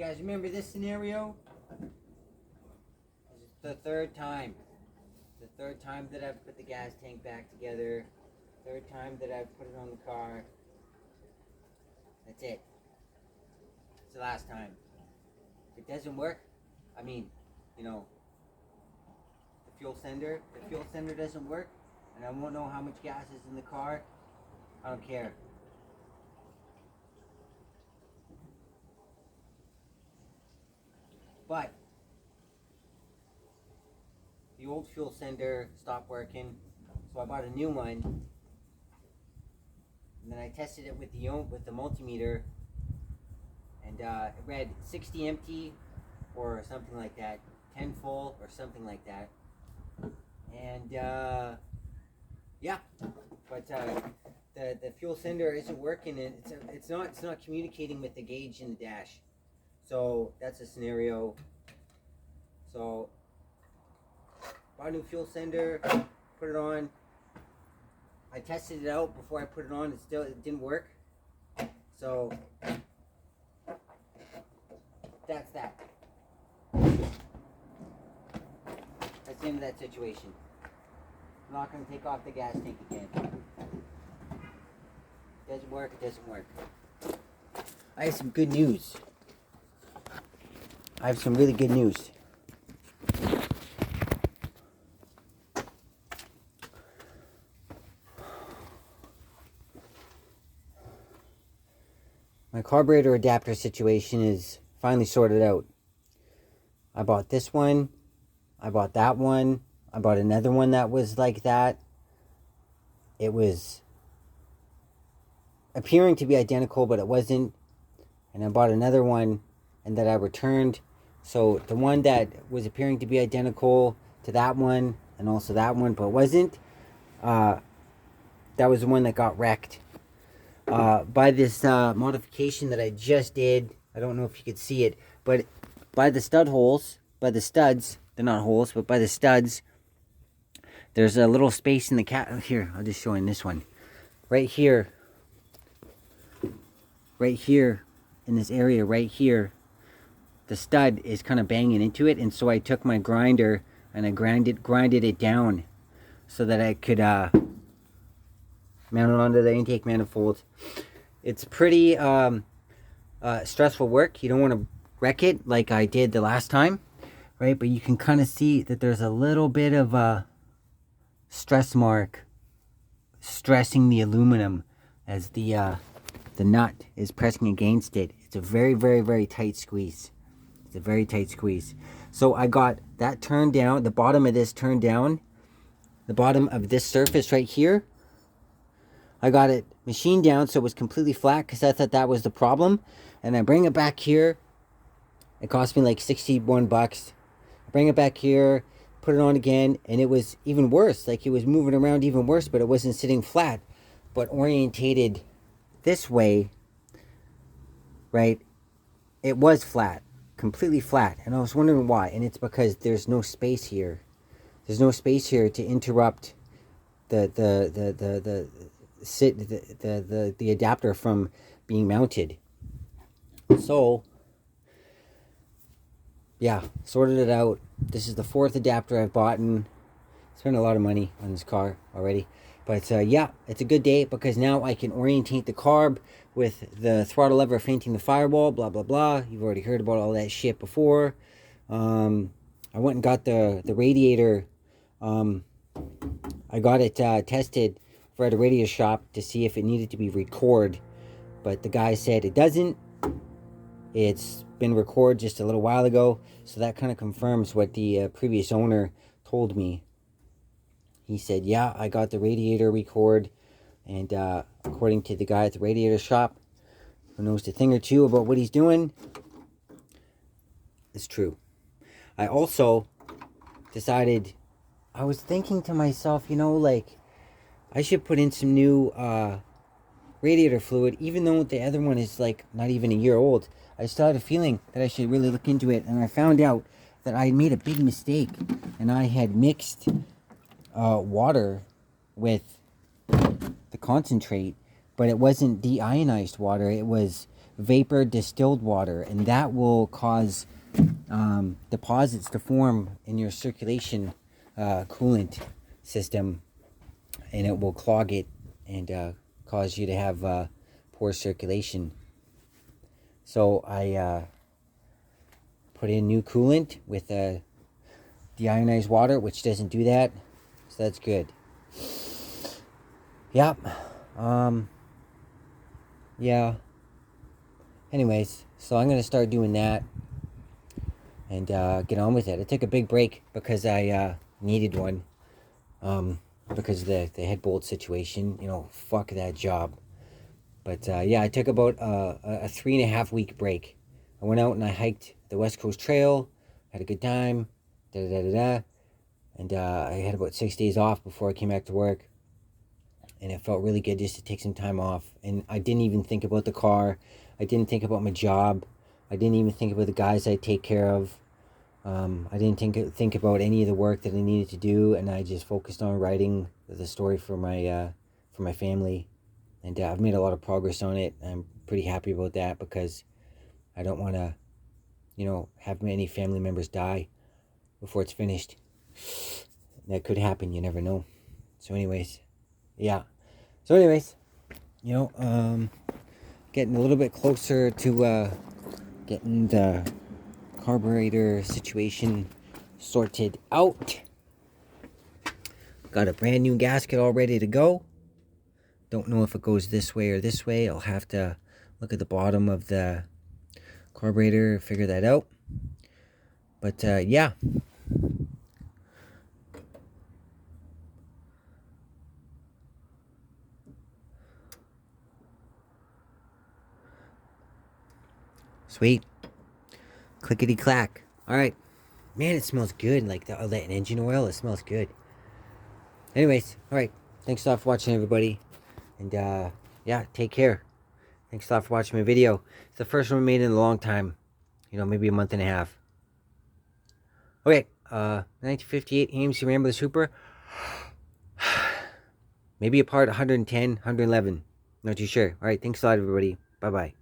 guys remember this scenario? This is the third time. The third time that I've put the gas tank back together. Third time that I've put it on the car. That's it. It's the last time. If it doesn't work, I mean, you know, the fuel sender doesn't work, and I won't know how much gas is in the car. I don't care. But the old fuel sender stopped working, so I bought a new one, and then I tested it with the multimeter, and it read 60 empty or something like that, 10 full or something like that, and yeah, but the fuel sender isn't working, and it's not communicating with the gauge in the dash. So that's a scenario. So bought a new fuel sender, put it on. I tested it out before I put it on. It didn't work. So that's that. That's the end of that situation. I'm not going to take off the gas tank again. It doesn't work. It doesn't work. I have some good news. I have some really good news. My carburetor adapter situation is finally sorted out. I bought this one. I bought that one. I bought another one that was like that. It was appearing to be identical, but it wasn't. And I bought another one, and that I returned. So the one that was appearing to be identical to that one, and also that one, but wasn't, that was the one that got wrecked. By this modification that I just did, I don't know if you could see it, but by the studs, they're not holes, but by the studs, there's a little space in the here, I'll just show you this one. Right here, in this area right here, the stud is kind of banging into it, and so I took my grinder and I grinded it down so that I could mount it onto the intake manifold. It's pretty stressful work. You don't want to wreck it like I did the last time, right? But you can kind of see that there's a little bit of a stress mark stressing the aluminum as the nut is pressing against it. It's a very, very, very tight squeeze. It's a very tight squeeze. So I got that turned down, the bottom of this turned down, the bottom of this surface right here. I got it machined down so it was completely flat because I thought that was the problem. And I bring it back here. It cost me like 61 bucks. I bring it back here, put it on again, and it was even worse. Like it was moving around even worse, but it wasn't sitting flat, but orientated this way, right? It was flat. Completely flat, and I was wondering why, and it's because there's no space here. There's no space here to interrupt the adapter from being mounted. So yeah, sorted it out. This is the fourth adapter I've bought, and spent a lot of money on this car already. But yeah, it's a good day because now I can orientate the carb with the throttle lever fainting the firewall, blah, blah, blah. You've already heard about all that shit before. I went and got the radiator. I got it tested at a radio shop to see if it needed to be record. But the guy said it doesn't. It's been recorded just a little while ago. So that kind of confirms what the previous owner told me. He said, yeah, I got the radiator record, and according to the guy at the radiator shop, who knows a thing or two about what he's doing, it's true. I also decided, I was thinking to myself, you know, like, I should put in some new radiator fluid, even though the other one is like not even a year old. I still had a feeling that I should really look into it, and I found out that I had made a big mistake, and I had mixed water with the concentrate, but it wasn't deionized water. It was vapor distilled water, and that will cause deposits to form in your circulation coolant system, and it will clog it and cause you to have poor circulation. So I put in new coolant with deionized water, which doesn't do that, so that's good. Yep. Yeah. Anyways, so I'm gonna start doing that and get on with it. I took a big break because I needed one, because of the head bolt situation. You know, fuck that job. But yeah, I took about a 3.5 week break. I went out and I hiked the West Coast Trail, had a good time, and I had about 6 days off before I came back to work. And it felt really good just to take some time off. And I didn't even think about the car. I didn't think about my job. I didn't even think about the guys I take care of. I didn't think about any of the work that I needed to do, and I just focused on writing the story for my family. And I've made a lot of progress on it. I'm pretty happy about that because I don't want to, have many family members die before it's finished. That could happen. You never know. So anyways, yeah. So anyways, getting a little bit closer to getting the carburetor situation sorted out. Got a brand new gasket all ready to go. Don't know if it goes this way or this way. I'll have to look at the bottom of the carburetor, figure that out. But yeah. Sweet. Clickety clack. Alright. Man, it smells good. Like all that engine oil, it smells good. Anyways, alright. Thanks a lot for watching, everybody. And yeah, take care. Thanks a lot for watching my video. It's the first one I made in a long time. Maybe a month and a half. Okay, 1958 AMC Rambler Super. Maybe a part 110, 111. Not too sure. Alright, thanks a lot, everybody. Bye-bye.